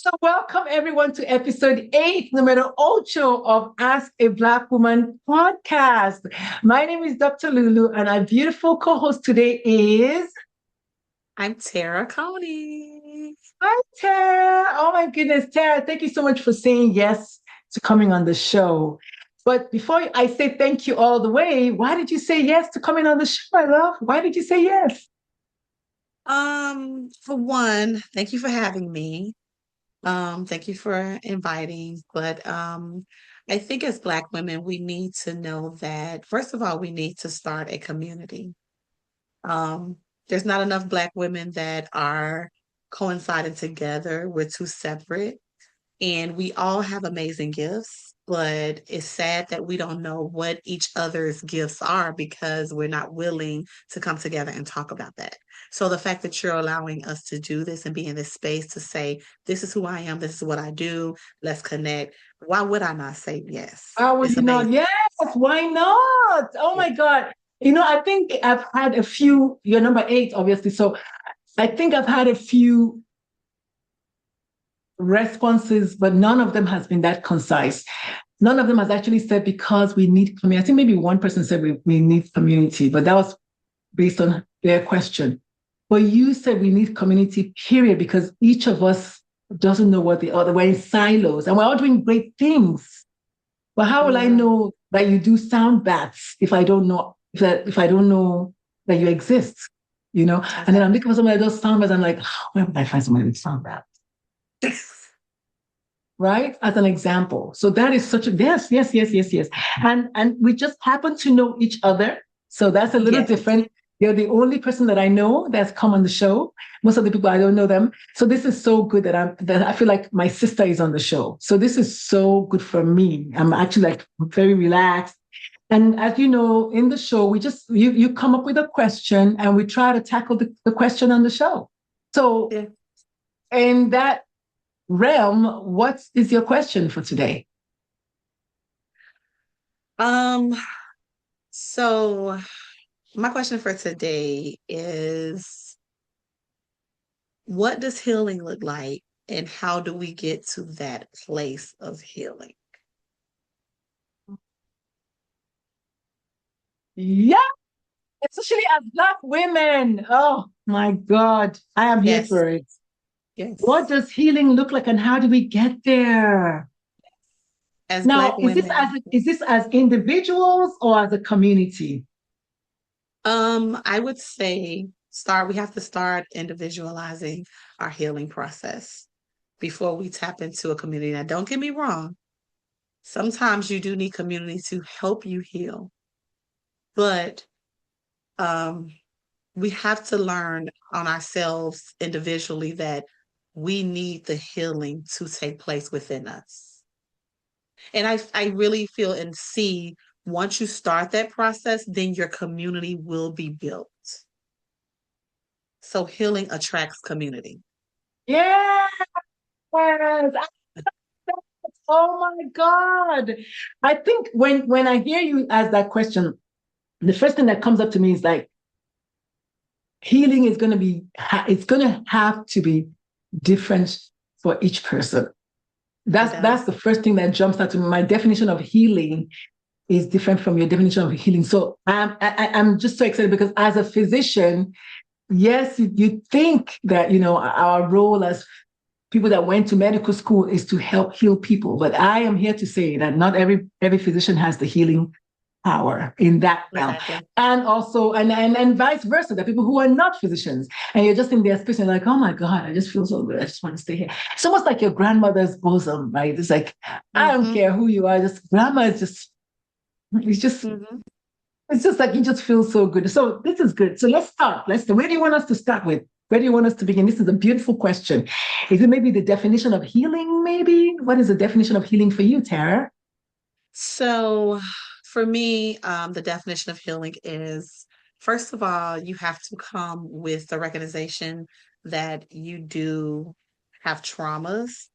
So, welcome everyone to episode 8, numero ocho of Ask a Black Woman podcast. My name is Dr. Lulu, and our beautiful co host today is. I'm Tara Coney. Hi, Tara. Oh, my goodness, Tara, thank you so much for saying yes to coming on the show. But before I say thank you all the way, why did you say yes to coming on the show, my love? Why did you say yes? For one, thank you for having me. Thank you for inviting. But I think as Black women, we need to know that, first of all, we need to start a community. Um, there's not enough Black women that are coinciding together. We're too separate. And we all have amazing gifts, but it's sad that we don't know what each other's gifts are because we're not willing to come together and talk about that. So the fact that you're allowing us to do this and be in this space to say, this is who I am, this is what I do, let's connect. Why would I not say yes? How would It's you not? amazing. Yes, why not? Oh Yeah. my God. I think I've had a few, you're number 8, obviously. So I think I've had a few responses, but none of them has been that concise. None of them has actually said because we need community. I think maybe one person said we need community, but that was based on their question. But you said we need community, period, because each of us doesn't know what the other, we're in silos and we're all doing great things. But how will I Mhm. know that you do sound baths if I don't know if I don't know that you exist? And then I'm Exactly. looking for somebody that does sound baths. I'm like, where would I find somebody with sound baths? Right? As an example. So that is such a yes, yes, yes, yes, yes. And we just happen to know each other. So that's a little Yes. different. You're the only person that I know that's come on the show. Most of the people I don't know them. So this is so good that I feel like my sister is on the show. So this is so good for me. I'm actually like very relaxed. And as you know, in the show, we just you come up with a question and we try to tackle the question on the show. So Yeah. in that realm, what is your question for today? Um, so my question for today is, what does healing look like, and how do we get to that place of healing? Yeah, especially as Black women. Oh my God, I am here Yes, for it. What yes. does healing look like, and how do we get there? As Black Now, women, is this as individuals or as a community? I would say we have to start individualizing our healing process before we tap into a community. Now, don't get me wrong, sometimes you do need community to help you heal, but um, we have to learn on ourselves individually that we need the healing to take place within us. And I really feel and see, once you start that process, then your community will be built. So healing attracts community. Yes. Oh my God. I think when I hear you ask that question, the first thing that comes up to me is like healing is going to be it's going to have to be different for each person. It That's the does. first thing that jumps out to me. My definition of healing is different from your definition of healing. So I'm just so excited because as a physician, yes, you think that our role as people that went to medical school is to help heal people, but I am here to say that not every physician has the healing power in that realm. Exactly. And also, and vice versa, the people who are not physicians, and you're just in their space, and you're like, oh my God, I just feel so good. I just want to stay here. It's almost like your grandmother's bosom, right? It's like, I don't Mm-hmm. care who you are, just grandma is it's just, Mm-hmm. it's just like you just feel so good. So this is good. So let's start. Where do you want us to start with? Where do you want us to begin? This is a beautiful question. Is it maybe the definition of healing? Maybe what is the definition of healing for you, Tara? So for me, the definition of healing is, first of all, you have to come with the recognition that you do have traumas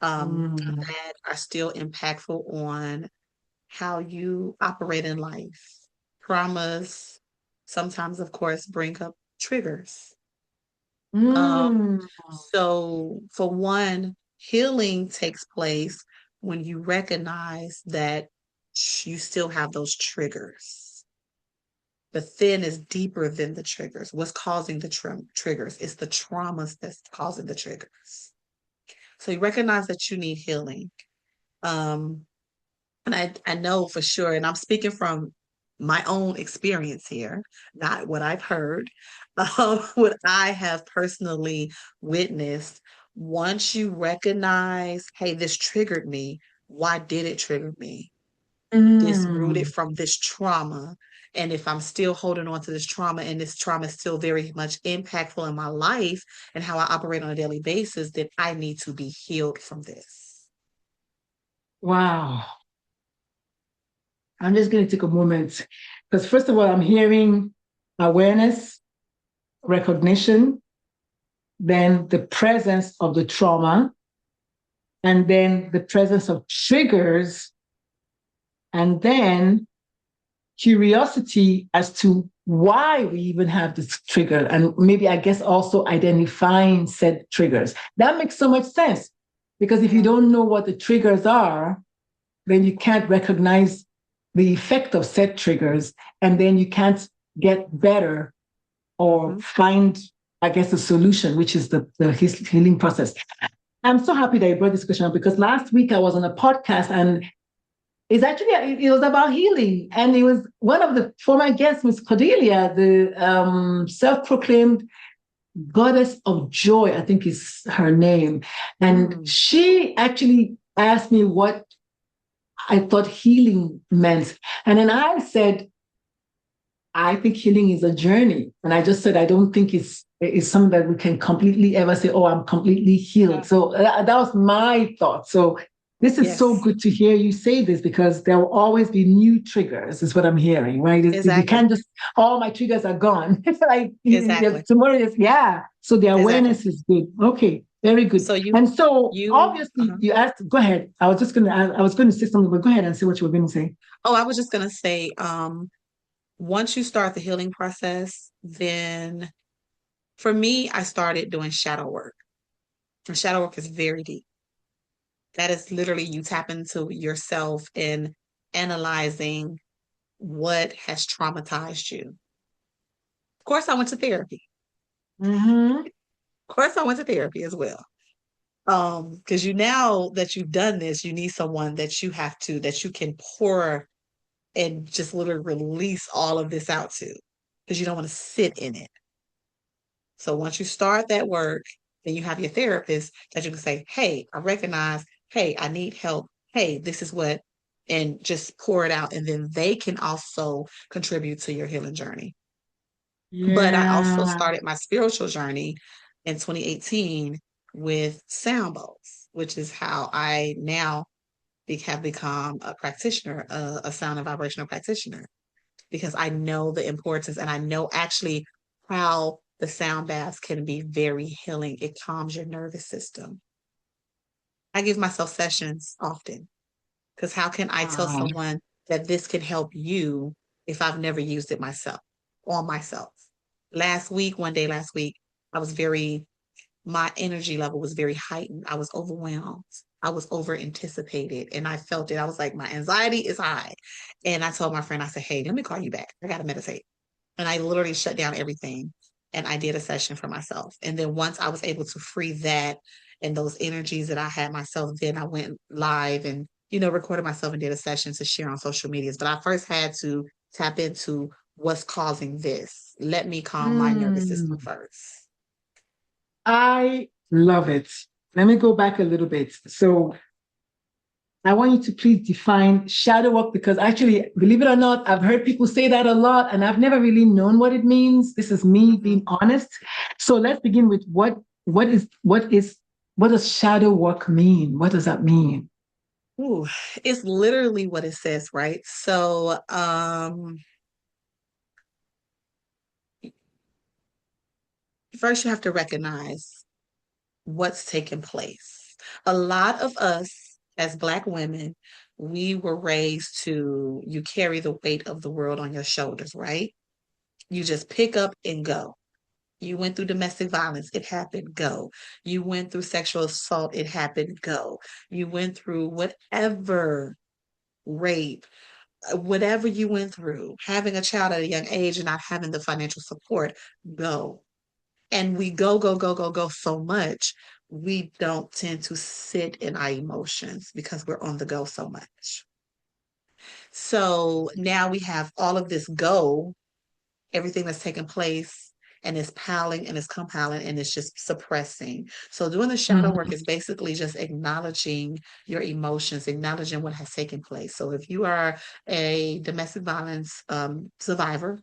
Mm, that are still impactful on how you operate in life. Traumas sometimes, of course, bring up triggers. Um, mm, so for one, Healing takes place when you recognize that you still have those triggers. The thin is deeper than the triggers. What's causing the triggers? It's the traumas that's causing the triggers. So you recognize that you need healing. Um, and I know for sure, and I'm speaking from my own experience here, not what I've heard, what I have personally witnessed. Once you recognize, hey, this triggered me. Why did it trigger me? This rooted Mm. from this trauma. And if I'm still holding on to this trauma and this trauma is still very much impactful in my life and how I operate on a daily basis, then I need to be healed from this. Wow. I'm just going to take a moment because, first of all, I'm hearing awareness, recognition, then the presence of the trauma, and then the presence of triggers, and then curiosity as to why we even have this trigger. And maybe, I guess, also identifying said triggers. That makes so much sense because if you Yeah. don't know what the triggers are, then you can't recognize the effect of said triggers, and then you can't get better or Mm-hmm. find, I guess, a solution, which is the healing process. I'm so happy that you brought this question up because last week I was on a podcast and it was about healing, and it was one of the former guests, Miss Cordelia, the self-proclaimed goddess of joy, I think is her name, and Mm. she actually asked me what I thought healing meant, and then I said I think healing is a journey. And I just said, I don't think it's something that we can completely ever say, oh, I'm completely healed. So that was my thought. So this is so Yes, good to hear you say this because there will always be new triggers, is what I'm hearing, right? We exactly. can't just, all my triggers are gone. Like Exactly. tomorrow is, yeah. So the Exactly. awareness is good. Okay, very good. So And so you, obviously you asked, go ahead. I was going to say something, but go ahead and say what you were going to say. oh, I was just gonna say, once you start the healing process, then for me, I started doing shadow work. And shadow work is very deep. That is literally you tap into yourself and analyzing what has traumatized you. Of course, I went to therapy. Mm-hmm. Of course, I went to therapy as well. Because you now that you've done this, you need someone that you can pour and just literally release all of this out to because you don't want to sit in it. So once you start that work, then you have your therapist that you can say, hey, I recognize, hey, I need help. Hey, this is what, and just pour it out. And then they can also contribute to your healing journey. But I also Yeah. started my spiritual journey in 2018 with sound bowls, which is how I now have become a practitioner, a sound and vibrational practitioner, because I know the importance and I know actually how the sound baths can be very healing. It calms your nervous system. I give myself sessions often because how can I tell Wow. someone that this can help you if I've never used it myself on myself? One day last week, I was my energy level was very heightened. I was overwhelmed. I was over anticipated and I felt it. I was like, my anxiety is high. And I told my friend, I said, hey, let me call you back. I got to meditate. And I literally shut down everything and I did a session for myself. And then once I was able to free that and those energies that I had myself, then I went live and, recorded myself and did a session to share on social medias. But I first had to tap into what's causing this. Let me calm my nervous system Mm, first. I love it. Let me go back a little bit. So I want you to please define shadow work because actually, believe it or not, I've heard people say that a lot and I've never really known what it means. This is me being Mhm. honest. So let's begin with what does shadow work mean? What does that mean? Ooh, it's literally what it says, right? So, first you have to recognize what's taking place. A lot of us as Black women, we were raised to you carry the weight of the world on your shoulders, right? You just pick up and go. You went through domestic violence, it happened, go. You went through sexual assault, it happened, go. You went through whatever, rape, whatever you went through, having a child at a young age and not having the financial support, go. And we go, go, go, go, go so much, we don't tend to sit in our emotions because we're on the go so much. So now we have all of this go, everything that's taking place, and it's piling and it's compiling and it's just suppressing. So doing the shadow work Mhm. is basically just acknowledging your emotions, acknowledging what has taken place. So if you are a domestic violence survivor,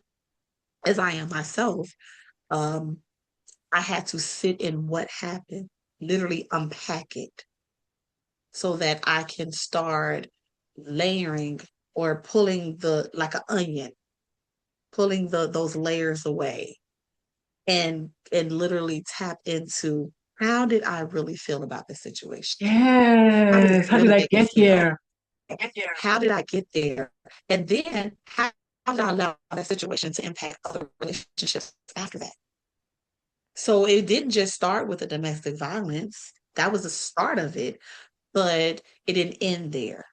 as I am myself, um, I had to sit in what happened, literally unpack it so that I can start layering or pulling the like an onion, pulling those layers away and literally tap into how did I really feel about this situation? How did it Yes. How did really I make me get feel? here? How did I get there? And then how did I allow that situation to impact other relationships after that? So it didn't just start with the domestic violence. That was the start of it, but it didn't end there.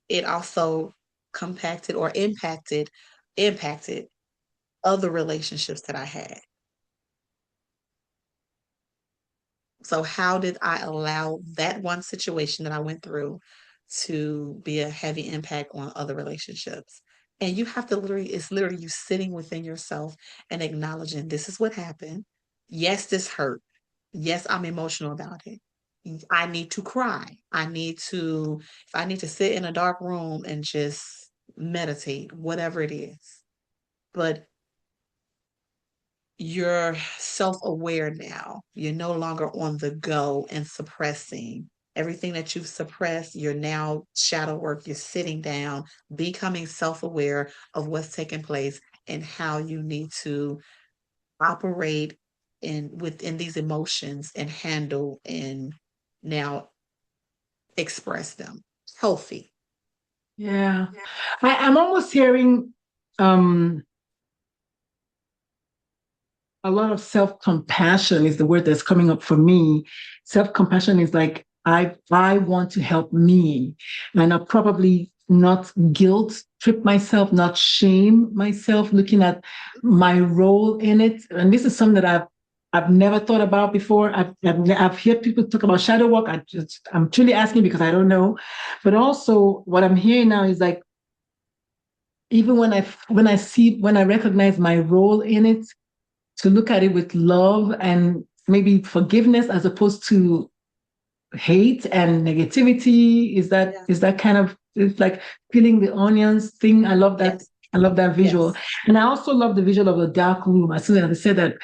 It also compacted or impacted other relationships that I had. So how did I allow that one situation that I went through to be a heavy impact on other relationships? And you have to literally, it's literally you sitting within yourself and acknowledging this is what happened. Yes, this hurt. Yes, I'm emotional about it. I need to cry. If I need to sit in a dark room and just meditate, whatever it is. But you're self-aware now. You're no longer on the go and suppressing. Everything that you've suppressed, you're now shadow work, you're sitting down, becoming self-aware of what's taking place and how you need to operate within these emotions and handle and now express them. Healthy. Yeah. I'm almost hearing um a lot of self-compassion is the word that's coming up for me. Self-compassion is like I want to help me. And I probably not guilt trip myself, not shame myself, looking at my role in it. And this is something that I've never thought about before. I've heard people talk about shadow work. I'm truly asking because I don't know. But also what I'm hearing now is like even when I recognize my role in it, to look at it with love and maybe forgiveness as opposed to hate and negativity. Is that Yeah. is that kind of it's like peeling the onions thing? I love that. Yes. I love that visual. Yes. And I also love the visual of a dark room. As soon as I said that,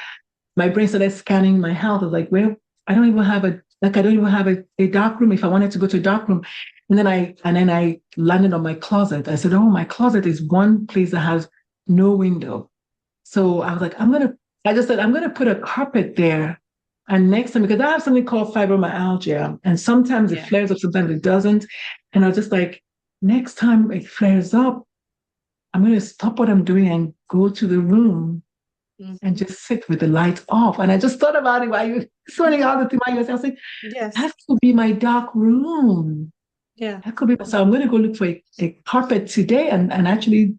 my brain started scanning my house. I was like, well, I don't even have a dark room if I wanted to go to a dark room. And then I landed on my closet. I said, oh, my closet is one place that has no window. So I was like, I just said, I'm going to put a carpet there. And next time, because I have something called fibromyalgia, and sometimes it Yeah. flares up, sometimes it doesn't. And I was just like, next time it flares up, I'm going to stop what I'm doing and go to the room and Hmm. just sit with the lights off. And I just thought about it while you were sorting Hmm. out the thing. I was like, Yes. that could be my dark room. Yeah. That could be. So I'm going to go look for a carpet today and actually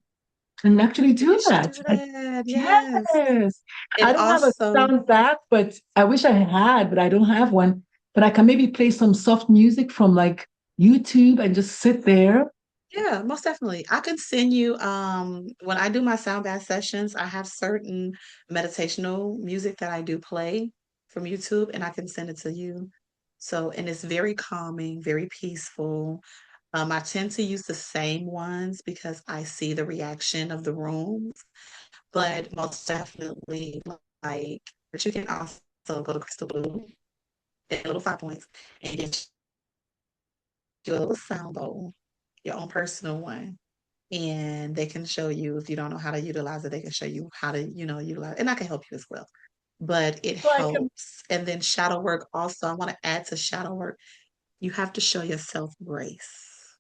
You do should that. do that. Yes. Yes. I And don't have a also, sound bath, but I wish I had, but I don't have one. But I can maybe play some soft music from like YouTube and just sit there. yeah, most definitely. I can send you when I do my sound bath sessions, I have certain meditational music that I do play from YouTube and I can send it to you. So, and it's very calming, very peaceful. I tend to use the same ones because I see the reaction of the room, but most definitely like, but you can also go to Crystal Blue, get little 5 points, and get your little sound bowl, your own personal one and they can show you if you don't know how to utilize it, they can show you how to, utilize it. And I can help you as well. But it So I can. helps. And then shadow work also, I want to add to shadow work, you have to show yourself grace.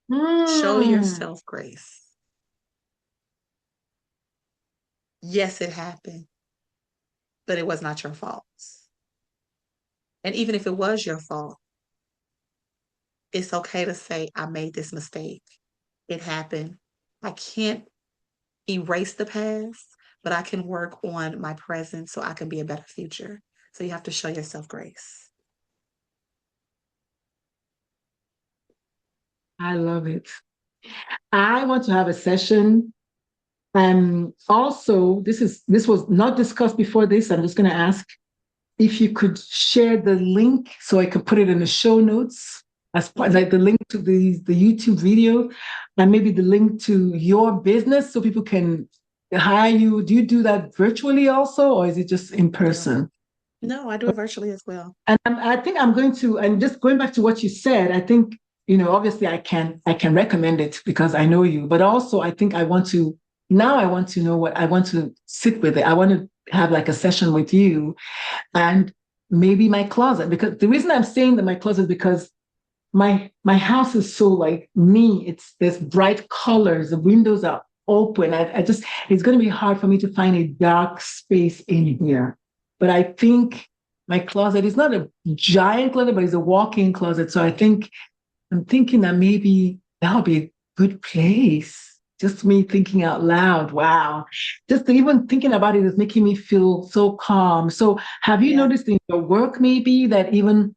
Show Hmm. yourself grace. Yes, it happened. but it was not your fault. And even if it was your fault, it's okay to say, I made this mistake. It happened. I can't erase the past, but I can work on my present so I can be a better future. So you have to show yourself grace. I love it. I want to have a session. Also, this was not discussed before this. I'm just going to ask if you could share the link so I could put it in the show notes as part, like the link to the YouTube video, and maybe the link to your business so people can hire you. Do you do that virtually also, or is it just in person? No, I do it virtually as well. And I think I'm going to, and just going back to what you said, I think, obviously I can recommend it because I know you, but also I think I want to know what I want to sit with it. I want to have like a session with you and maybe my closet, because the reason I'm saying that my closet is because my house is so like me. There's bright colors, the windows are open. I just it's going to be hard for me to find a dark space in here. But I think my closet is not a giant closet, but it's a walk-in closet. So I'm thinking that maybe that'll be a good place. Just me thinking out loud. Wow. Just even thinking about it is making me feel so calm. So have you Yeah. noticed in your work maybe that even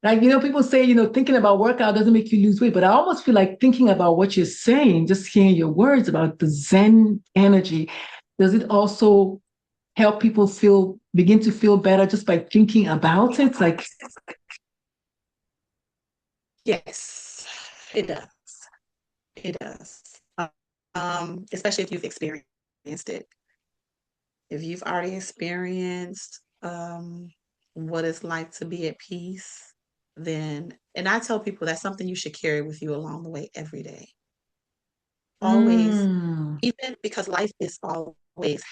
like, people say, thinking about workout doesn't make you lose weight, but I almost feel like thinking about what you're saying, just hearing your words about the Zen energy, does it also help people begin to feel better just by thinking about it? Like, Yes, it does. It does. Especially if you've experienced it. If you've already experienced what it's like to be at peace, then, and I tell people that's something you should carry with you along the way every day. Always, mm, even because life is always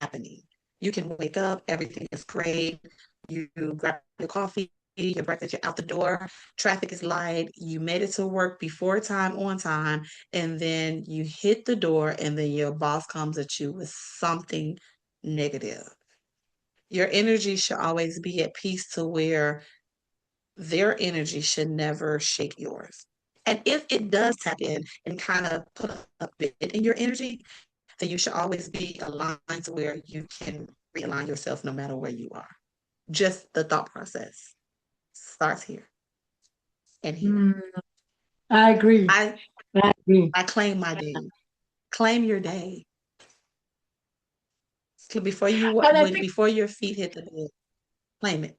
happening. You can wake up, everything is great. You grab your coffee, your breakfast, you're out the door. Traffic is light. You made it to work before time, on time, and then you hit the door, and then your boss comes at you with something negative. Your energy should always be at peace to where their energy should never shake yours. And if it does tap in and kind of put a bit in your energy, then you should always be aligned to where you can realign yourself no matter where you are. Just the thought process starts here and here. mm, I agree. I I agree. I claim my day. Claim your day. Before And I think before your feet hit the bed, claim it.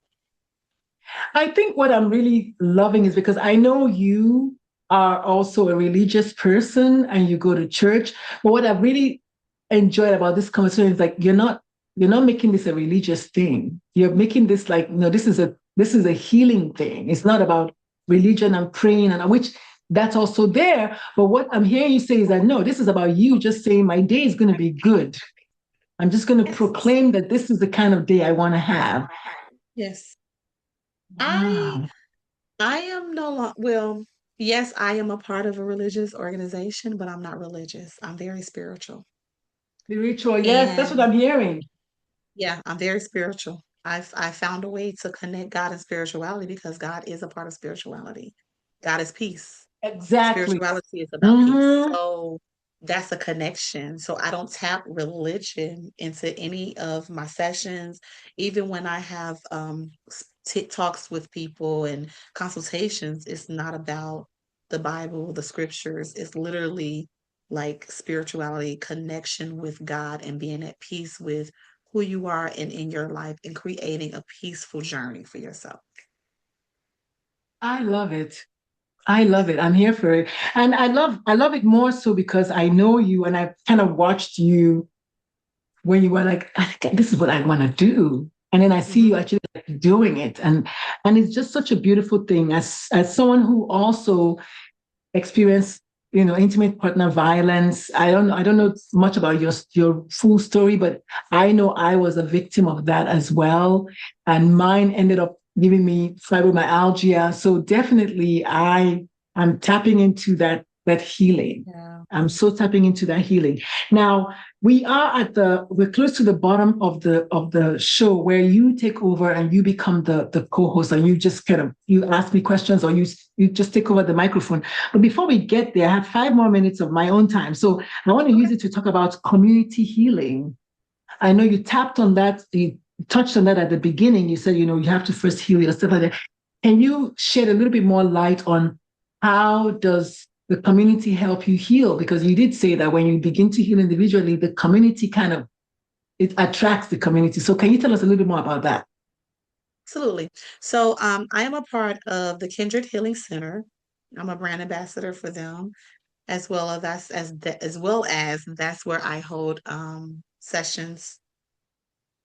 I think what I'm really loving is because I know you are also a religious person and you go to church. But what I've really enjoyed about this conversation is like you're not making this a religious thing. You're making this like, this is a healing thing. It's not about religion and praying and which that's also there. But what I'm hearing you say is that no, this is about you just saying my day is going to be good. I'm just going to Yes. proclaim that this is the kind of day I want to have. Yes. I Wow. I am no longer, well, yes, I am a part of a religious organization, but I'm not religious. I'm very spiritual. The ritual, yes, that's what And I'm hearing. yeah, I'm very spiritual. I found a way to connect God and spirituality because God is a part of spirituality. God is peace. Exactly. Spirituality is about peace. Hmm. So that's a connection. So I don't tap religion into any of my sessions, even when I have talks with people and consultations. It's not about the Bible, the scriptures. It's literally like spirituality, connection with God, and being at peace with who you are and in your life, and creating a peaceful journey for yourself. I love it. I love it. I'm here for it. And I love it more so because I know you and I've kind of watched you when you were like, I think this is what I want to do. And then I see you Mhm. actually like doing it. And it's just such a beautiful thing as someone who also experienced, intimate partner violence. I don't know much about your full story, but I know I was a victim of that as well. And mine ended up giving me fibromyalgia. So definitely I'm tapping into that that healing. Yeah. I'm so tapping into that healing. Now we're close to the bottom of the show where you take over and you become the co-host and you just kind of you ask me questions or you just take over the microphone. But before we get there, I have 5 more minutes of my own time. So I want to use it to talk about community healing. I know you tapped on that, you touched on that at the beginning. You said, you have to first heal yourself. Like that. Can you shed a little bit more light on how does the community help you heal? Because you did say that when you begin to heal individually, the community it attracts the community. So can you tell us a little bit more about that? Absolutely. So I am a part of the Kindred Healing Center. I'm a brand ambassador for them, as well as that's where I hold sessions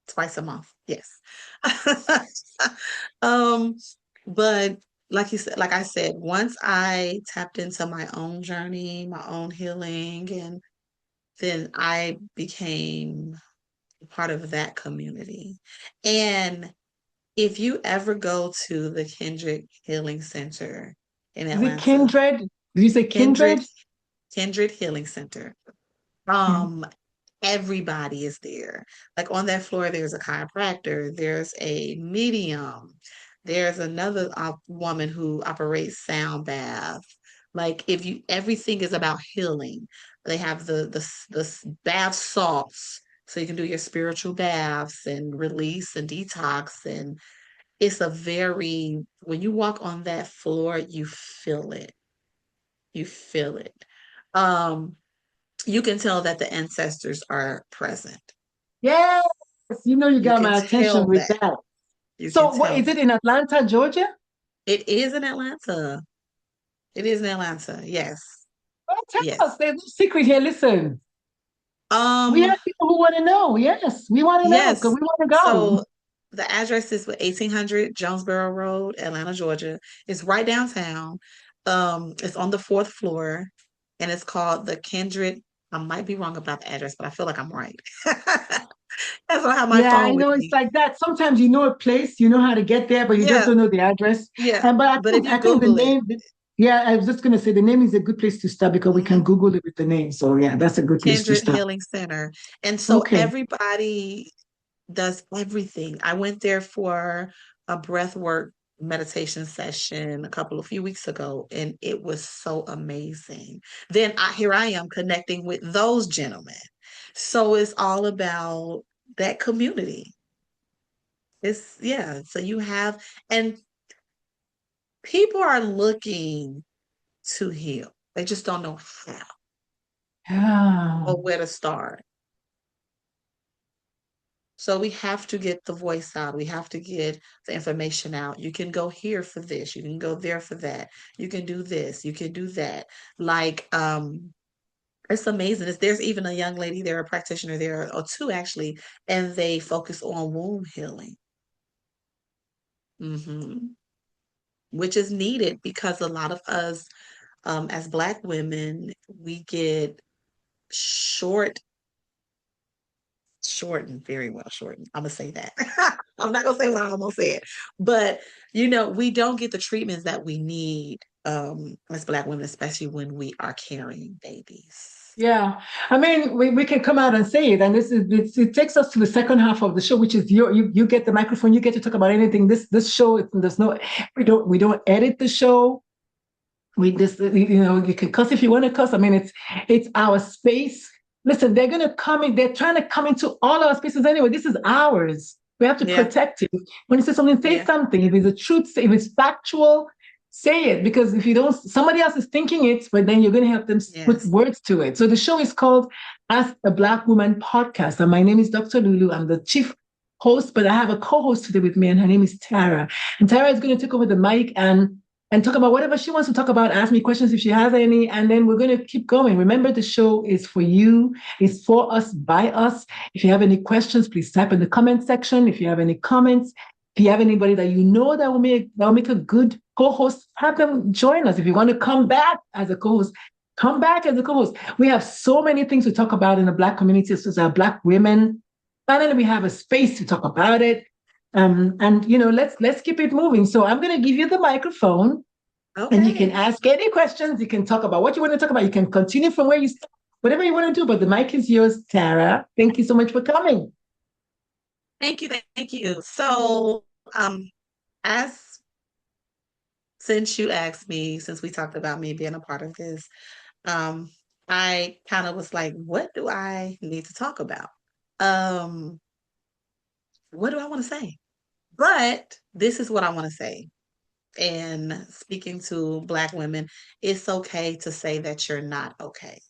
twice a month. Yes. um, but like I said, once I tapped into my own journey, my own healing, and then I became part of that community. And if you ever go to the Kendrick Healing Center in Is it Atlanta, kindred? Did you say Kindred kindred? Kindred Healing Center, Okay. um, everybody is there. Like on that floor, there's a chiropractor, there's a medium, there's another woman who operates sound bath. Like if you, everything is about healing. They have the bath salts, so you can do your spiritual baths and release and detox. And it's a very, when you walk on that floor, you feel it. You feel it. Um, you can tell that the ancestors are present. Yes, you You got can my attention tell with that. that. You can So what tell is it that. in Atlanta, Georgia? It is in Atlanta. It is in Atlanta. Yes. Well, tell us. Yes. There's no secret here. Listen, we Um, have people who want to know. Yes, we want to know because yes. we want to go. So the address is 1800 Jonesboro Road, Atlanta, Georgia. It's right downtown. It's on the fourth floor and it's called the Kindred. I might be wrong about the address, but I feel like I'm right. That's why I have my Yeah, I phone with know it's me. like that. Sometimes you know a place, you know how to get there, but you just Yeah, don't know the address. yeah. And but I But if think you I think the Google it, name. Yeah, I was just gonna say the name is a good place to start because we can mhm, Google it with the name. So yeah, that's a good place to Kindred start. Healing Center. And so Okay. everybody does everything. I went there for a breath work meditation session a few weeks ago, and it was so amazing. Then here I am connecting with those gentlemen. So it's all about that community. It's yeah. So you have, and people are looking to heal. They just don't know how Yeah. or where to start. So we have to get the voice out. We have to get the information out. You can go here for this. You can go there for that. You can do this. You can do that. Like, it's amazing. There's even a young lady there, a practitioner there, or two actually, and they focus on womb healing, hmm which is needed because a lot of us, as Black women, we get short shortened, very well shortened. I'm gonna say that. I'm not gonna say what I'm gonna say it, but we don't get the treatments that we need as Black women, especially when we are carrying babies. Yeah, I mean, we can come out and say it, and it takes us to the second half of the show, which is you get the microphone, you get to talk about anything. This show, there's no, we don't edit the show. We just you can cuss if you want to cuss. I mean, it's our space. Listen, they're gonna come in. They're trying to come into all our spaces anyway. This is ours. We have to Yeah, protect it. When you say something, say yeah, something. If it's a truth, if it's factual, say it. Because if you don't, somebody else is thinking it, but then you're gonna help them put yes. words to it. So the show is called Ask a Black Woman Podcast, and my name is Dr. Lulu. I'm the chief host, but I have a co-host today with me, and her name is Tara. And Tara is going to take over the mic and talk about whatever she wants to talk about. Ask me questions if she has any, and then we're going to keep going. Remember, the show is for you, it's for us, by us. If you have any questions, please type in the comment section. If you have any comments, if you have anybody that you know that will make a good co-host, have them join us. If you want to come back as a co-host, come back as a co-host. We have so many things to talk about in the Black community, as our Black women. Finally, we have a space to talk about it. And let's keep it moving. So I'm going to give you the microphone. And you can Okay. ask any questions. You can talk about what you want to talk about. You can continue from where you start, whatever you want to do. But the mic is yours, Tara. Thank you so much for coming. Thank you. Thank you. So, as since you asked me, since we talked about me being a part of this, um, I kind of was like, what do I need to talk about? Um, what do I want to say? But this is what I want to say. And speaking to Black women, it's okay to say that you're not okay.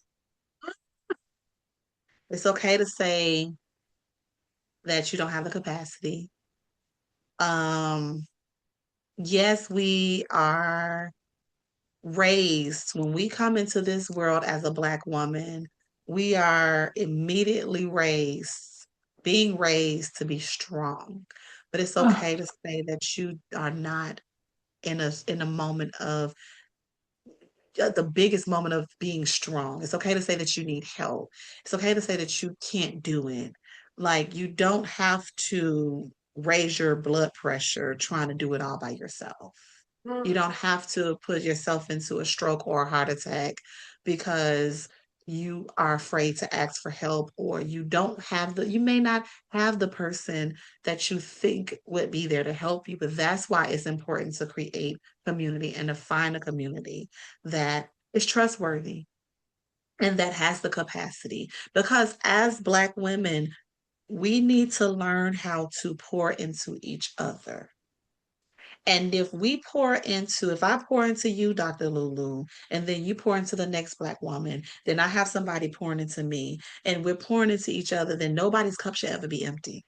It's okay to say that you don't have the capacity. Um, yes, we are raised, when we come into this world as a Black woman, we are immediately being raised to be strong. But it's Oh, okay to say that you are not in a moment of the biggest moment of being strong. It's okay to say that you need help. It's okay to say that you can't do it. Like, you don't have to raise your blood pressure trying to do it all by yourself. You don't have to put yourself into a stroke or a heart attack because you are afraid to ask for help, or you may not have the person that you think would be there to help you. But that's why it's important to create community and to find a community that is trustworthy and that has the capacity. Because as Black women, we need to learn how to pour into each other. And if I pour into you, Dr. Lulu, and then you pour into the next Black woman, then I have somebody pouring into me, and we're pouring into each other, then nobody's cup should ever be empty.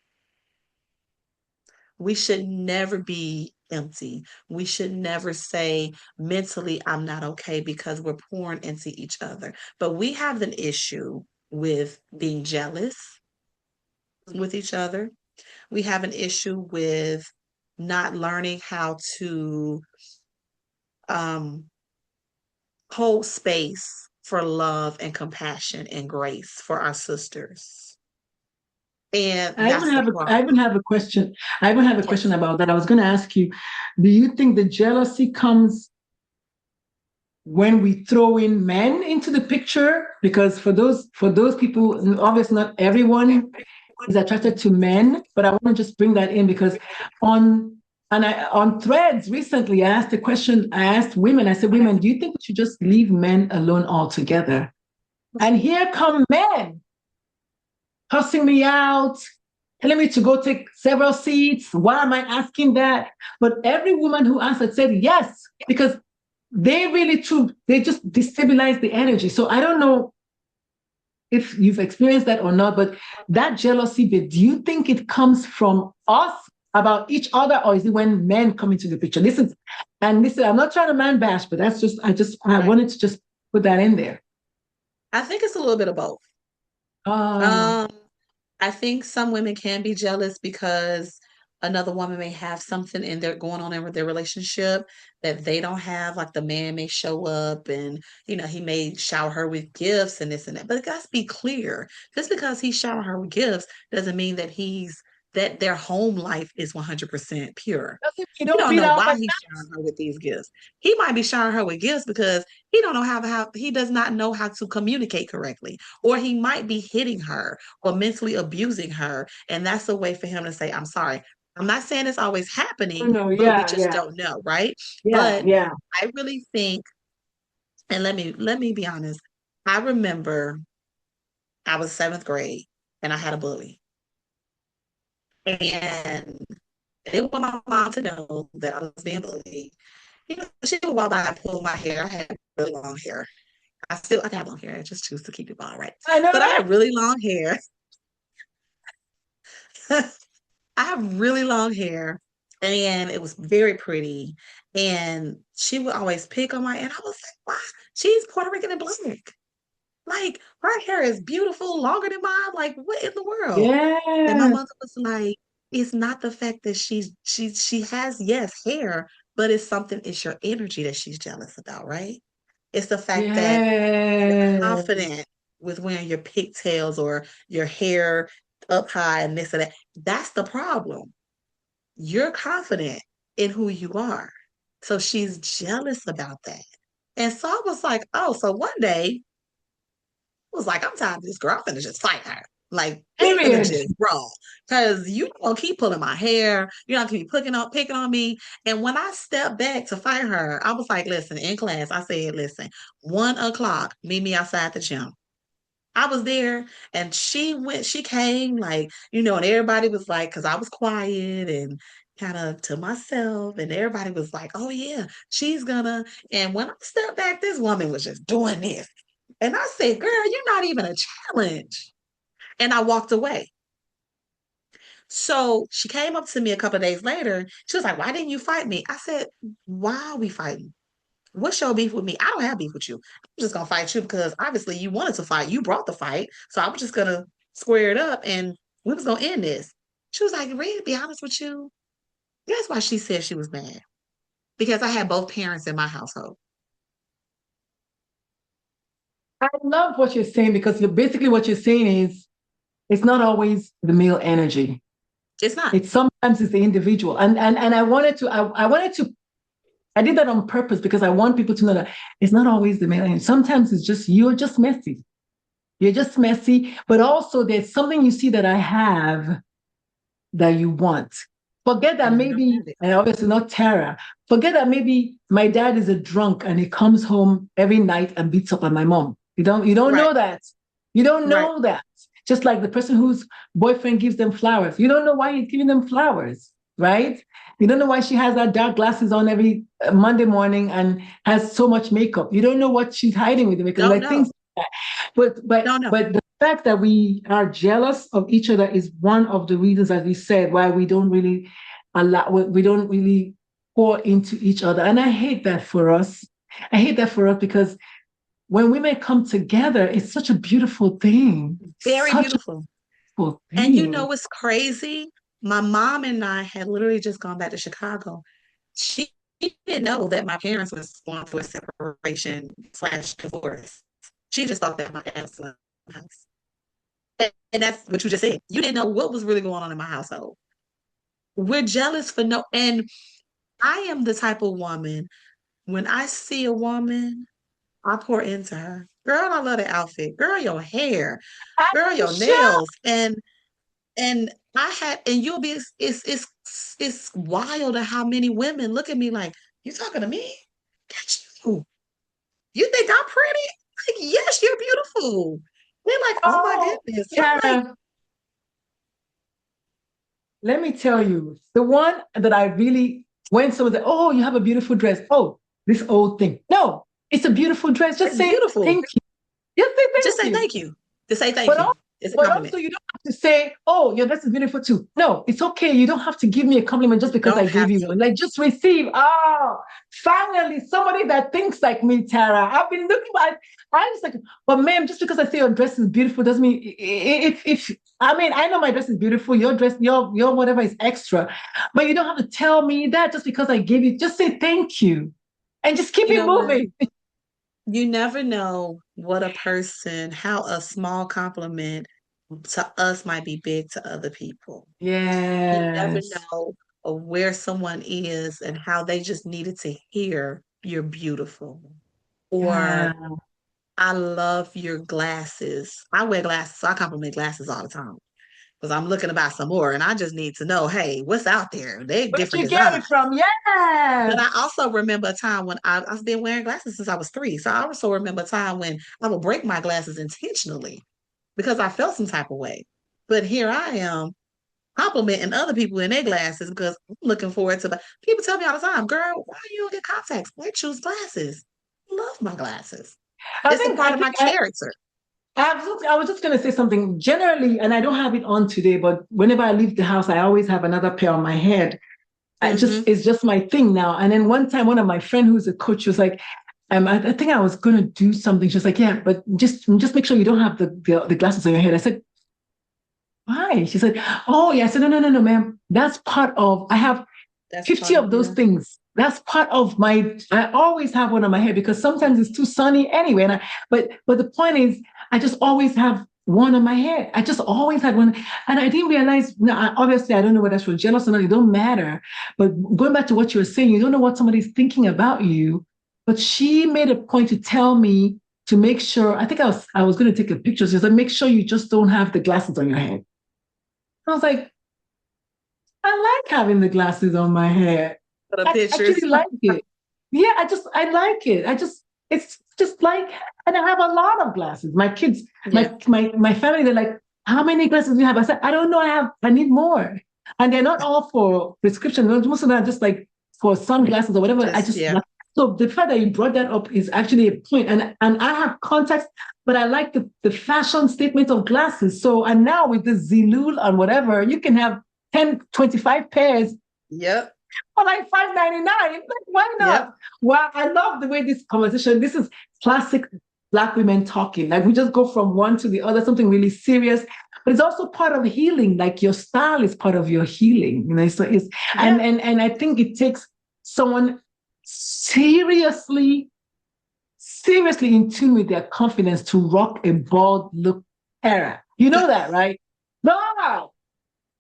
We should never be empty. We should never say mentally, I'm not okay, because we're pouring into each other. But we have an issue with being jealous with each other. We have an issue with not learning how to um, hold space for love and compassion and grace for our sisters. And that's the I even problem. have a question. I even have a question Yes. about that. I was going to ask you, do you think the jealousy comes when we throw in men into the picture? Because for those people, obviously not everyone is attracted to men, but I want to just bring that in because on on threads recently, I asked a question. I asked women. I said, "Women, do you think we should just leave men alone altogether?" And here come men cussing me out, telling me to go take several seats. Why am I asking that? But every woman who answered said yes, because they really too, they just destabilize the energy. So I don't know if you've experienced that or not, but that jealousy bit, do you think it comes from us about each other, or is it when men come into the picture? Listen, I'm not trying to man bash, but I Right. wanted to just put that in there. I think it's a little bit of both. Oh, Um, I think some women can be jealous because another woman may have something in their going on in their relationship that they don't have. Like, the man may show up and, he may shower her with gifts and this and that. But let's be clear. Just because he's showering her with gifts doesn't mean that their home life is 100% pure. you You don't don't beat know out why like he's showering her with these gifts. He might be showering her with gifts because he don't know how he does not know how to communicate correctly, or he might be hitting her or mentally abusing her, and that's a way for him to say, "I'm sorry." I'm not saying it's always that. happening, No, but we yeah, just yeah, don't know, right? yeah, But yeah. I really think, and let me be honest. I remember I was seventh grade and I had a bully, and I didn't want my mom to know that I was being bullied. She would walk by and pull my hair. I had really long hair. I have long hair. I just choose to keep it all right. I know, But I right? had really long hair. I have really long hair, and it was very pretty. And she would always pick on and I was like, "Why? She's Puerto Rican and black. Like, her hair is beautiful, longer than mine. Like, what in the world?" And my Yeah, mother was like, "It's not the fact that she has, yes, hair, but it's your energy that she's jealous about, right? It's the fact that you're yes, confident with wearing your pigtails or your hair up high and this and that. That's the problem. You're confident in who you are. So she's jealous about that. And so I was like, oh, so one day I was like, I'm tired of this girl. I'm finna just fight her. Like, we finna Period. just brawl. Cause you don't keep pulling my hair. You're not gonna keep picking on me. And when I stepped back to fight her, I was like, listen, in class, I said, listen, 1 o'clock, meet me outside the gym. I was there and she came like, and everybody was like, because I was quiet and kind of to myself, and everybody was like, oh yeah, she's gonna. And when I stepped back, this woman was just doing this. And I said, girl, you're not even a challenge. And I walked away. So she came up to me a couple of days later. She was like, why didn't you fight me? I said, why are we fighting? What's your beef with me? I don't have beef with you. I'm just gonna fight you because obviously you wanted to fight. You brought the fight. So I was just gonna square it up and we was gonna end this. She was like, really, to be honest with you, that's why she said she was mad. Because I had both parents in my household. I love what you're saying because basically what you're saying is it's not always the male energy. It's not. It's sometimes it's the individual. And I wanted to I did that on purpose because I want people to know that it's not always the male energy. Sometimes it's just you're just messy. You're just messy, but also there's something you see that I have that you want. Forget that And I don't maybe, have it. and obviously not Tara, forget that maybe my dad is a drunk and he comes home every night and beats up on my mom. You don't Right, know that. You don't right. know that. Just like the person whose boyfriend gives them flowers. You don't know why he's giving them flowers, right? You don't know why she has that dark glasses on every Monday morning and has so much makeup. You don't know what she's hiding with the makeup, Don't like things know. like that. But Don't know. but the fact that we are jealous of each other is one of the reasons, as we said, why we don't really we don't really pour into each other. And I hate that for us. I hate that for us because when women come together, it's such a beautiful thing. Very Such a beautiful. beautiful And you thing. know what's crazy? My mom and I had literally just gone back to Chicago. She didn't know that my parents was going through a separation slash divorce. She just thought that my dad was in the house. And that's what you just said. You didn't know what was really going on in my household. We're jealous for no, and I am the type of woman, when I see a woman, I pour into her. Girl, I love the outfit. Girl, your hair. Girl, I'm your sure. nails. And and you'll be it's wild at how many women look at me like, you talking to me? That's you. You think I'm pretty? Like, yes, you're beautiful. They're like, oh my Oh, goodness. And I'm like, Tara, let me tell you, the one that I really, when someone said, oh, you have a beautiful dress. Oh, this old thing. No, it's a beautiful dress. Just it's say beautiful. thank you. Just say Just thank say you. thank you. Just say thank But you. also, It's a but compliment. also, you don't have to say, "Oh, your dress is beautiful too." No, it's okay. You don't have to give me a compliment just because I Don't gave have you to. one. Like, just receive. Oh, finally, somebody that thinks like me, Tara. I've been looking at. I just like, but ma'am, just because I say your dress is beautiful doesn't mean if I mean I know my dress is beautiful. Your dress, your whatever is extra, but you don't have to tell me that just because I gave you. Just say thank you, and just keep You it know what? moving. You never know what a person, how a small compliment to us might be big to other people. You never Yes. know of where someone is and how they just needed to hear you're beautiful. Or Yeah. I love your glasses. I wear glasses, so I compliment glasses all the time because I'm looking to buy some more and I just need to know, hey, what's out there? They Where'd different you get designs. it from? But Yes. I also remember a time when I've been wearing glasses since I was 3. So I also remember a time when I would break my glasses intentionally because I felt some type of way. But here I am complimenting other people in their glasses because I'm looking forward to people tell me all the time, girl, why you don't get contacts? Why choose glasses? I love my glasses. I It's a think part I of think my character. I was just going to say something generally, and I don't have it on today, but whenever I leave the house, I always have another pair on my head. Hmm. It's just my thing now. And then one time, one of my friend who's a coach was like, I think I was going to do something. She was like, yeah, but just make sure you don't have the glasses on your head. I said, why? She said, oh yeah. I said, no, ma'am. That's part of. I have That's 50 part of of those you. things. That's part of my, I always have one on my head because sometimes it's too sunny anyway. But the point is, I just always have one on my head. I just always had one. And I didn't realize, obviously, I don't know whether that's for jealous or not. It don't matter. But going back to what you were saying, you don't know what somebody's thinking about you. But she made a point to tell me to make sure, I think I was going to take a picture. She said, make sure you just don't have the glasses on your head. I was like, I like having the glasses on my head. For the I pictures. actually like it. Yeah, I like it. It's just like, and I have a lot of glasses. My kids, Yeah. my family, they're like, how many glasses do you have? I said, I don't know. I need more. And they're not all for prescription. Most of them are just like for sunglasses or whatever. I Just just yeah. like, so the fact that you brought that up is actually a point. And I have contacts, but I like the fashion statement of glasses. So, and now with the Zilul and whatever, you can have 10, 25 pairs Yep. for like 5.99. Like, why Yep. not? Well, I love the way this conversation, this is classic Black women talking. Like we just go from one to the other, something really serious. But it's also part of healing. Like your style is part of your healing. So it's Yeah. and I think it takes someone seriously in tune with their confidence to rock a bald look era. You know that, right? No,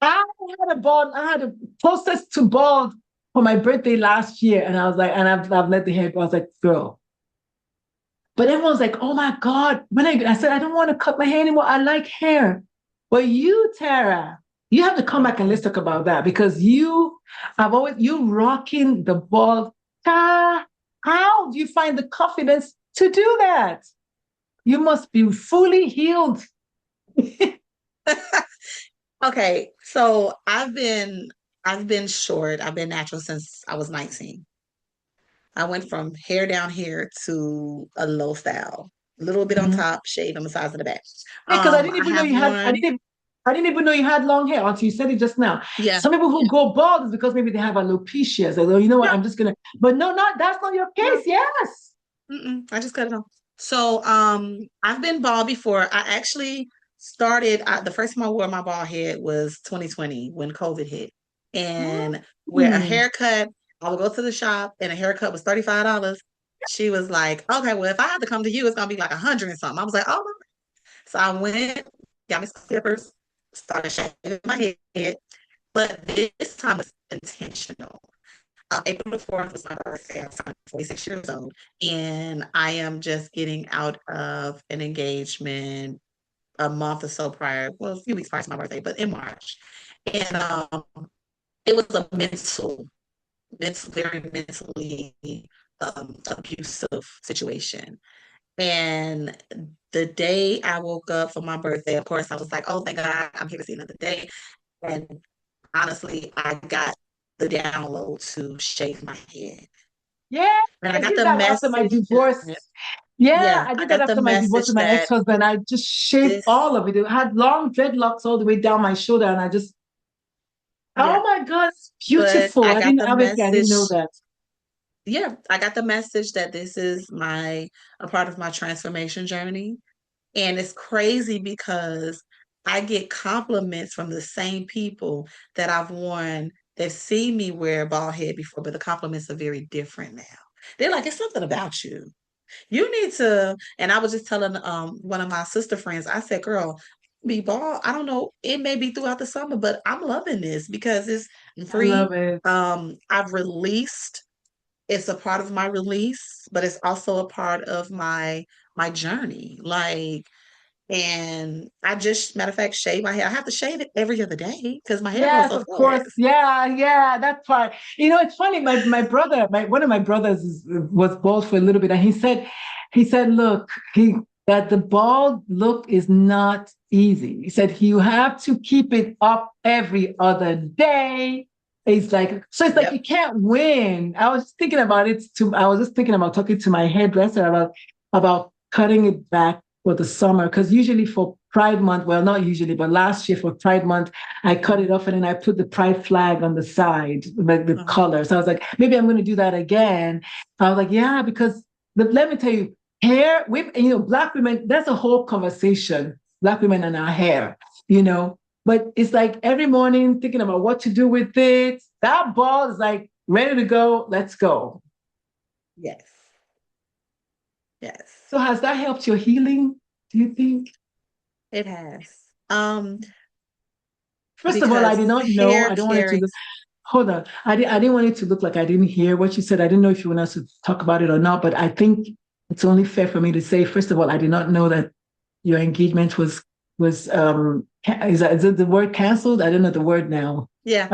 I had a closest to bald for my birthday last year. And I was like, and I've let the hair go. I was like, girl. But everyone's like, oh my God. I said, I don't want to cut my hair anymore. I like hair. But you, Tara, you have to come back and let's talk about that because you rocking the bald. How do you find the confidence to do that? You must be fully healed. Okay, so I've been short. I've been natural since I was 19. I went from hair down here to a low style, a little bit on Mhm. top, shave on the sides of the back. Because I didn't I even know have you had. one, I didn't even know you had long hair until you said it just now. yeah, Some people who yeah, go bald is because maybe they have alopecia. So you know what? no, I'm just gonna. But no, not that's not your case. no, Yes. I just cut it off. So, I've been bald before. I actually started. The first time I wore my bald head was 2020 when COVID hit, and where a Hmm. haircut, I would go to the shop and a haircut was $35. She was like, "Okay, well, if I have to come to you, it's gonna be like 100 and something." I was like, "Oh." So I went, got me some clippers, started shaving my head, but this time was intentional. April the 4th was my birthday. I'm 46 years old. And I am just getting out of an engagement a month or so prior, well, a few weeks prior to my birthday, but in March. And it was a very mentally abusive situation. And the day I woke up for my birthday, of course, I was like, oh, thank God, I'm here to see another day. And honestly, I got the download to shave my head. Yeah, And I I got did the that after my message divorce. that, Yeah, yeah, I I did that got the after my divorce message with my that ex-husband. I just shaved this, all of it. It had long dreadlocks all the way down my shoulder, and I just, yeah, oh my God, it's but beautiful. I I got didn't the obviously I didn't know message. that. Yeah, I got the message that this is a part of my transformation journey. And it's crazy because I get compliments from the same people that I've worn that see me wear a bald head before, but the compliments are very different now. They're like, it's something about you. You need to, and I was just telling one of my sister friends, I said, girl, be bald. I don't know, it may be throughout the summer, but I'm loving this because it's I love free. it. I've released, it's a part of my release, but it's also a part of my journey. Like, and I just, matter of fact, shave my hair. I have to shave it every other day because my hair grows Yes, so of course. fast. Yeah, that's fine. It's funny. My brother, my one of my brothers was bald for a little bit, and he said, look, that the bald look is not easy. He said you have to keep it up every other day. It's like you Yep. can't win. I was just thinking about talking to my hairdresser about cutting it back for the summer because usually for Pride Month, well, not usually, but last year for Pride Month. I cut it Mhm. off and then I put the pride flag on the side, like the Uh-huh. color. So I was like, maybe I'm going to do that again. I was like, yeah, because let me tell you, hair, Black women, that's a whole conversation, Black women and our hair, you know. But it's like every morning thinking about what to do with it. That ball is like ready to go. Let's go. Yes. Yes. So has that helped your healing? Do you think? It has. Um, First of all, I because did not know. hair I don't want it to carries. hold on. I didn't want it to look like I didn't hear what you said. I didn't know if you want us to talk about it or not, but I think it's only fair for me to say, first of all, I did not know that your engagement is it the word canceled? I don't know the word now. Yeah,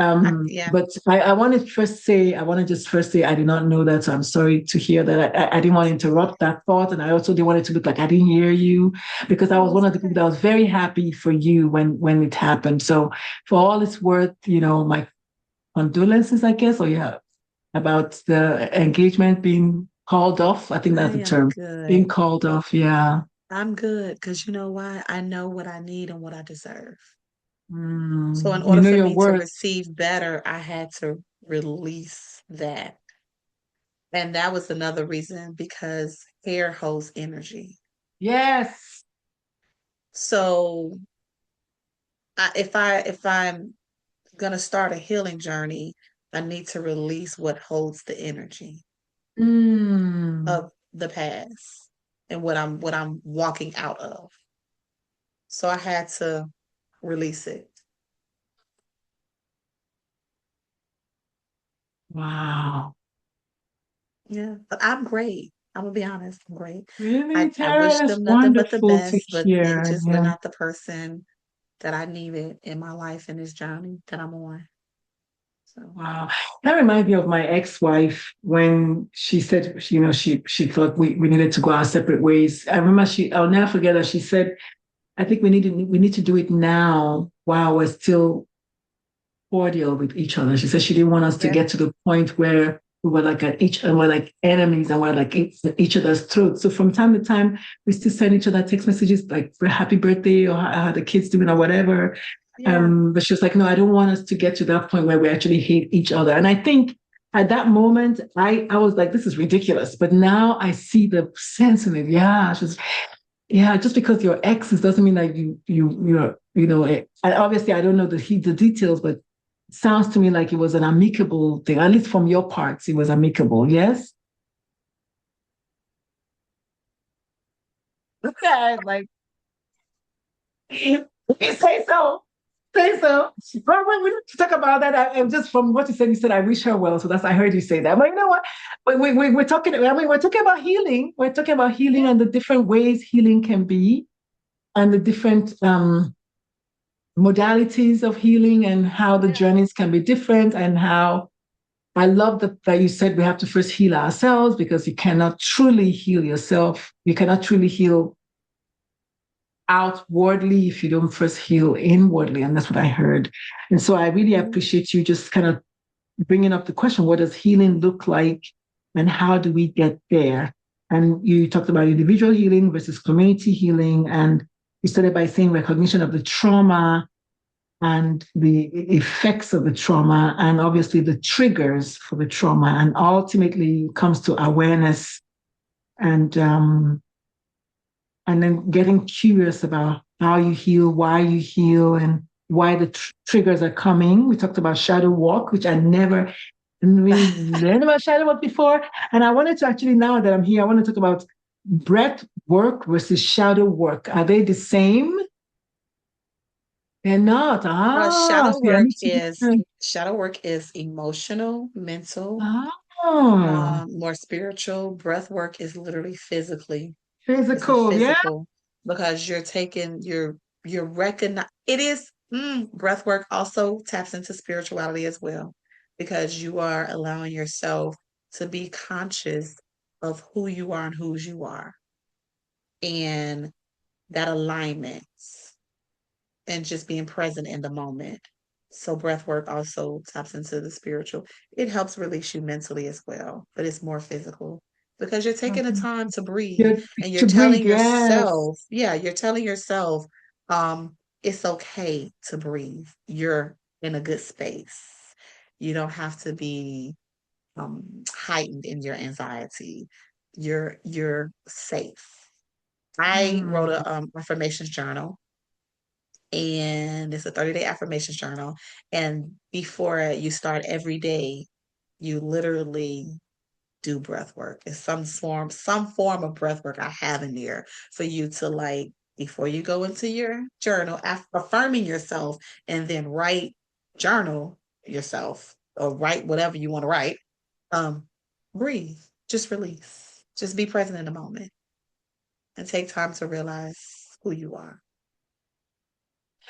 yeah. But I want to first say, I want to just first say I did not know that. So I'm sorry to hear that. I didn't want to interrupt that thought. And I also didn't want it to look like I didn't hear you because I Oh, was one it's of the people okay. that was very happy for you when it happened. So for all it's worth, my condolences, I guess, or yeah, about the engagement being called off. I think I that's the am term, being good. called off. Yeah. I'm good because you know why? I know what I need and what I deserve. So in You order know for your me to worth. receive better, I had to release that. And that was another reason because hair holds energy. Yes. So if I'm gonna start a healing journey, I need to release what holds the energy Mm. of the past and what I'm walking out of. So I had to release it. Wow. Yeah, but I'm great. I'm gonna be honest, I'm great. Really, I Tara? wish That's them nothing but the wonderful to best, but hear. they're Yeah. not the person that I needed in my life in this journey that I'm on. So Wow. That reminds me of my ex-wife when she said, she thought we needed to go our separate ways. I remember I'll never forget that she said, I think we need to do it now while we're still cordial with each other. She said she didn't want us to yeah, get to the point where we were like at each and we're like enemies and we're like each other's throats. So from time to time, we still send each other text messages like for happy birthday or how the kids doing or whatever. yeah, But she was like, no, I don't want us to get to that point where we actually hate each other. And I think at that moment, I was like, this is ridiculous. But now I see the sense in it. Yeah, yeah, just because you're exes doesn't mean that you're and obviously I don't know the details, but it sounds to me like it was an amicable thing. At least from your parts, it was amicable. Yes. Okay, like you say so. Say so. But when we need to talk about that, and just from what you said, I wish her well. So that's I heard you say that. But you know what? We're talking. I mean, we're talking about healing. We're talking about healing yeah, and the different ways healing can be, and the different modalities of healing and how the yeah, journeys can be different and how I love that you said we have to first heal ourselves because you cannot truly heal yourself. You cannot truly heal outwardly if you don't first heal inwardly. And that's what I heard. And so I really yeah, appreciate you just kind of bringing up the question, what does healing look like and how do we get there? And you talked about individual healing versus community healing. And you started by saying recognition of the trauma and the effects of the trauma and obviously the triggers for the trauma and ultimately comes to awareness and then getting curious about how you heal, why you heal, and why the triggers are coming. We talked about shadow work, which I never really learned about shadow work before. And I wanted to actually, now that I'm here, I want to talk about breath work versus shadow work. Are they the same? They're not. Ah, shadow see, I work need to is learn. shadow work is emotional, mental, Oh, more spiritual. Breath work is literally physically. It's a physical, yeah. physical because you're recognize it is breath work also taps into spirituality as well because you are allowing yourself to be conscious of who you are and whose you are and that alignment and just being present in the moment. So breath work also taps into the spiritual. It helps release you mentally as well, but it's more physical because you're taking the Mhm. time to breathe Yeah, and you're to breathe, telling yes. yourself, yeah, you're telling yourself, it's okay to breathe. You're in a good space. You don't have to be heightened in your anxiety. You're safe. I wrote Mm. a affirmations journal and it's a 30-day affirmations journal. And before you start every day, you literally do breath work. It's some form of breath work I have in there for you to like. before you go into your journal, affirming yourself, and then write journal yourself or write whatever you want to write. Um, Breathe, just release, just be present in the moment and take time to realize who you are.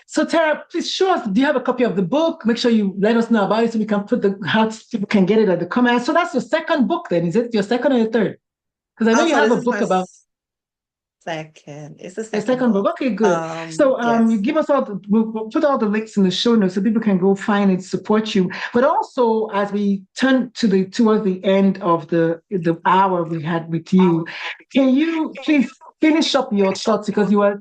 So Tara, please show us, do you have a copy of the book? Make sure you let us know about it so we can put the how people can get it at the comment. So that's your second book then. Is it your second or your third? Because I know you Also, have this a is book my about second. It's the your second second book. book. Okay, good. So you Yes. give us all the, we'll put all the links in the show notes so people can go find it, support you. But also as we turn to the towards the end of the hour we had with you, can you please finish up your thoughts because you were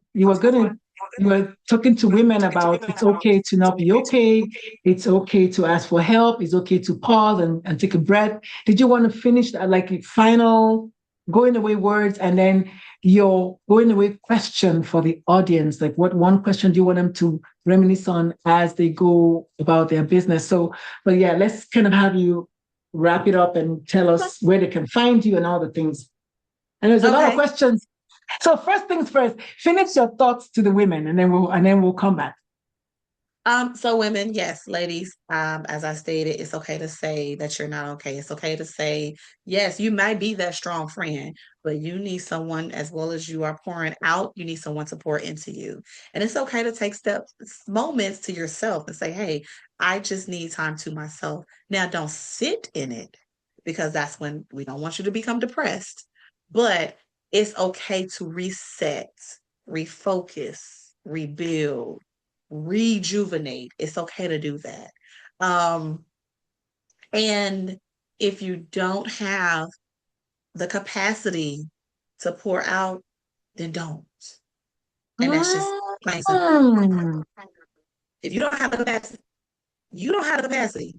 talking to women about it's okay to not be okay, it's okay to ask for help, it's okay to pause and take a breath. Did you want to finish that like final going away words and then your going away question for the audience? Like, what one question do you want them to reminisce on as they go about their business? So, but yeah, let's kind of have you wrap it up and tell us where they can find you and all the things. And there's a lot of Okay. questions. So first things first, finish your thoughts to the women, and then we'll come back. So women, yes, ladies, as I stated, it's okay to say that you're not okay. It's okay to say, yes, you might be that strong friend, but you need someone as well as you are pouring out, you need someone to pour into you. And it's okay to take steps, moments to yourself and say, hey, I just need time to myself. Now, don't sit in it because that's when we don't want you to become depressed, but it's okay to reset, refocus, rebuild, rejuvenate. It's okay to do that. Um, and if you don't have the capacity to pour out, then don't. And that's just plain simple. Mm, If you don't have the capacity, you don't have the capacity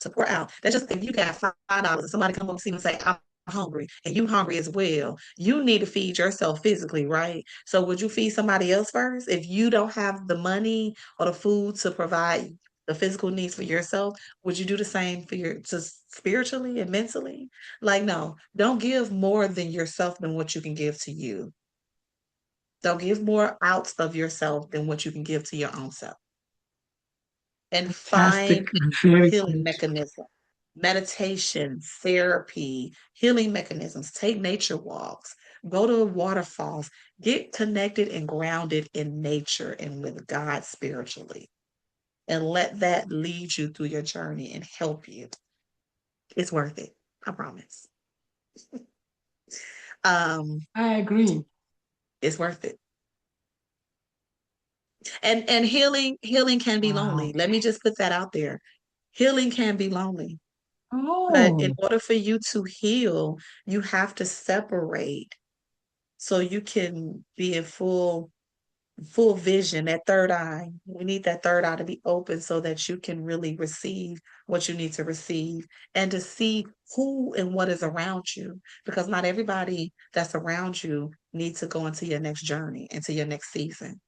to pour out. That's just if you got $5 and somebody come up to you and say, I'm hungry, and you hungry as well. You need to feed yourself physically, right? So would you feed somebody else first? If you don't have the money or the food to provide the physical needs for yourself, would you do the same for your just spiritually and mentally? Like, no, don't give more than yourself than what you can give to you. Don't give more out of yourself than what you can give to your own self. And fantastic. find Very healing good. mechanism, meditation, therapy, healing mechanisms. Take nature walks, go to waterfalls, get connected and grounded in nature and with God spiritually, and let that lead you through your journey and help you. It's worth it. I promise. Um, I agree. it's worth it. And healing can be Wow. lonely. Let me just put that out there. Healing can be lonely. But in Oh, order for you to heal, you have to separate so you can be in full vision, that third eye. We need that third eye to be open so that you can really receive what you need to receive and to see who and what is around you. Because not everybody that's around you needs to go into your next journey, into your next season.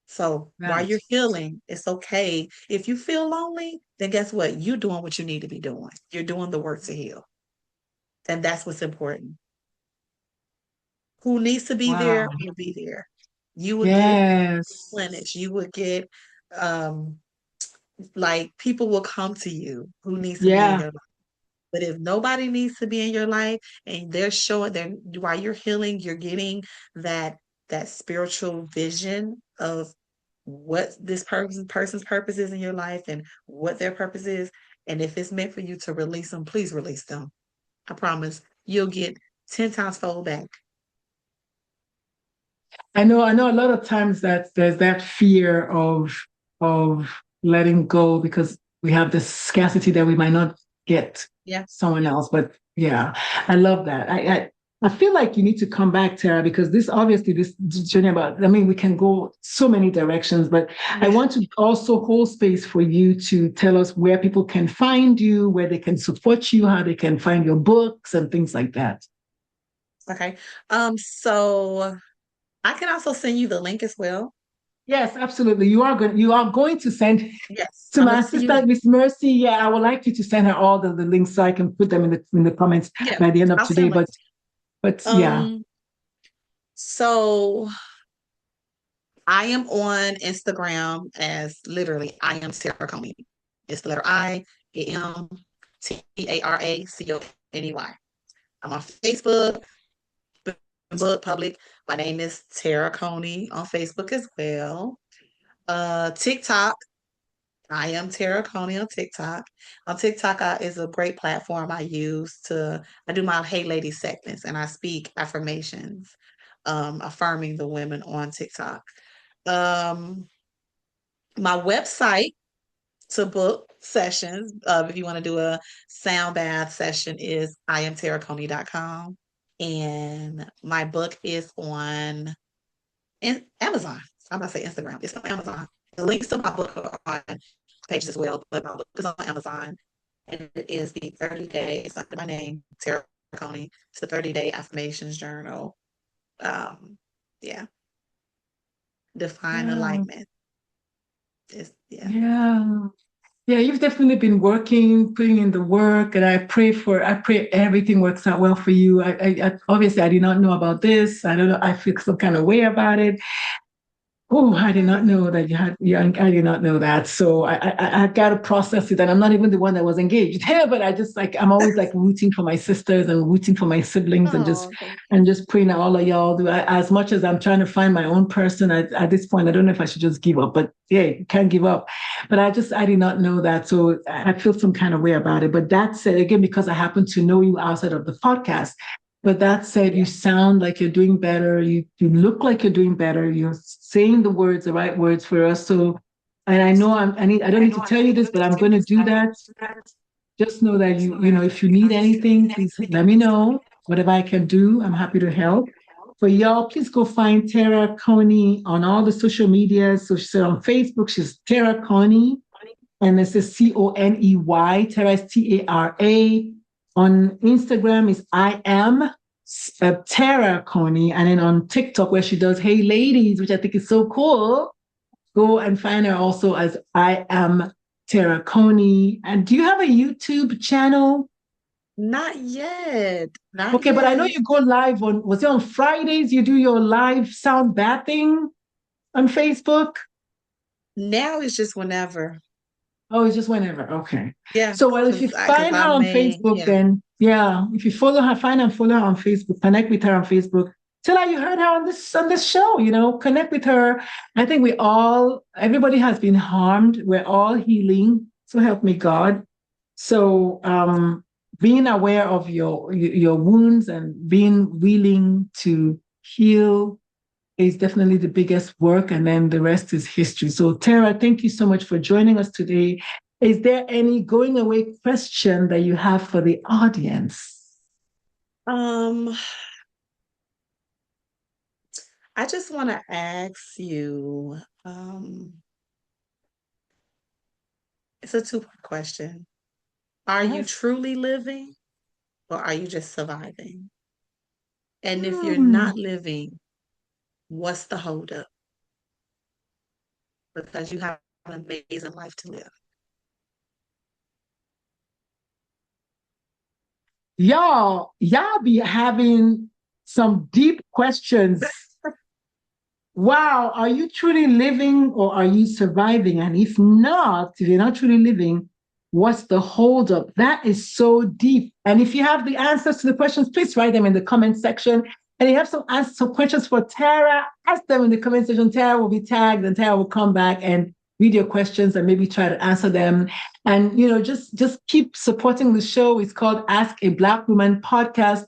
So while you're that's healing, it's okay. If you feel lonely, then guess what? You're doing what you need to be doing. You're doing the work to heal. And that's what's important. Who needs to be there wow. will be there. You will get Yes. replenished. You will get um like people will come to you who needs to be in Yeah. your life. But if nobody needs to be in your life and they're showing them while you're healing, you're getting that that spiritual vision of what this person's purpose is in your life and what their purpose is. And if it's meant for you to release them, please release them. I promise you'll get 10 times fold back. I know a lot of times that there's that fear of letting go because we have this scarcity that we might not get Yeah. someone else. But yeah, I love that. I feel like you need to come back, Tara, because this obviously this journey about, I mean, we can go so many directions, but I Yeah. want to also hold space for you to tell us where people can find you, where they can support you, how they can find your books and things like that. Okay. So I can also send you the link as well. Yes, absolutely. You are going to send Yes, to I'm my gonna send you assistant, the Miss Mercy. Yeah, I would like you to send her all the links so I can put them in the comments yeah, by the end of I'll today. send links. But yeah. Um, so I am on Instagram as literally I am Tara Coney. It's the letter IAMTARACONEY. I'm on Facebook, book public. My name is Tara Coney on Facebook as well. TikTok. I am Tara Coney on TikTok. On TikTok is a great platform I use I do my Hey Lady segments and I speak affirmations, affirming the women on TikTok. Um, my website to book sessions, if you want to do a sound bath session, is iamtaraconey.com. And my book is on Amazon. I'm about to say Instagram. It's on Amazon. The links to my book are on pages as well, but my book is on Amazon. And it is the 30 day, it's under my name, Tara Coney. It's the 30-day affirmations journal. Um, yeah. Define Yeah. alignment. Yeah. Yeah. Yeah, you've definitely been working, putting in the work, and I pray everything works out well for you. Obviously I did not know about this. I don't know. I feel some kind of way about it. Oh, I did not Right. know that you had. Yeah, I did not know that. So I got to process it, and I'm not even the one that was engaged. But I just like I'm always like rooting for my sisters and rooting for my siblings, Oh, thank and you. just praying that all of y'all do. As much as I'm trying to find my own person, at this point, I don't know if I should just give up. But yeah, you can't give up. But I did not know that, so I feel some kind of way about it. But that said, again, because I happen to know you outside of the podcast. But that said, you Yeah. sound like you're doing better. You look like you're doing better. You're saying the words, the right words for us. So, and I know I don't need to tell you this, but I'm going to do that. Just know that if you need anything, please let me know. Whatever I can do, I'm happy to help. For y'all, please go find Tara Coney on all the social media. So she's on Facebook, she's Tara Coney, and it's a Coney. Tara is Tara. On Instagram is I am Tara Coney, and then on TikTok where she does Hey Ladies, which I think is so cool. Go and find her also as I am Tara Coney. And do you have a YouTube channel? Not yet. Not Okay, but I know yet. you go live was it on Fridays? You do your live sound bathing on Facebook? Now it's just whenever. Oh, it's just whenever. Okay. Yeah, So, well, if you because find her I on may, Facebook, yeah. then yeah, if you follow her, find and follow her on Facebook, connect with her on Facebook. Tell her you heard her on this show. Connect with her. I think everybody has been harmed. We're all healing. So help me God. So, being aware of your wounds and being willing to heal is definitely the biggest work, and then the rest is history. So, Tara, thank you so much for joining us today. Is there any going away question that you have for the audience? Um, I just want to ask you, it's a two-part question. Are you Yes. truly living or are you just surviving? And if you're Hmm. not living, what's the holdup? Because you have an amazing life to live. Y'all be having some deep questions. Wow, are you truly living or are you surviving? And if not, if you're not truly living, what's the holdup? That is so deep. And if you have the answers to the questions, please write them in the comment section. And if you have some answers, some questions for Tara, ask them in the comment section. Tara will be tagged and Tara will come back and read your questions and maybe try to answer them. And just keep supporting the show. It's called Ask a Black Woman podcast.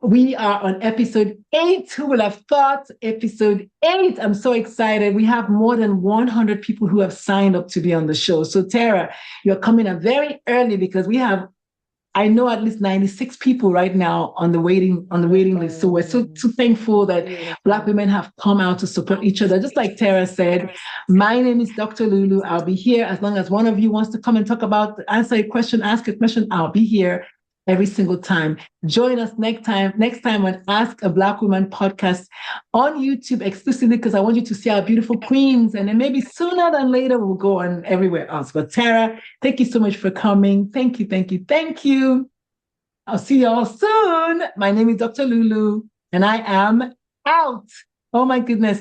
We are on episode 8. Who would have thought? Episode 8. I'm so excited. We have more than 100 people who have signed up to be on the show. So, Tara, you're coming up very early because I know at least 96 people right now on the waiting list. So we're so thankful that Black Beautiful. women have come out to support each other. Just like Tara said, my name is Dr. Lulu. I'll be here as long as one of you wants to come and talk about, answer a question, ask a question. I'll be here every single time. Join us next time on Ask a Black Woman podcast on YouTube exclusively because I want you to see our beautiful queens. And then maybe sooner than later, we'll go on everywhere else. But Tara, thank you so much for coming. Thank you, thank you, thank you. I'll see you all soon. My name is Dr. Lulu, and I am out. Oh my goodness.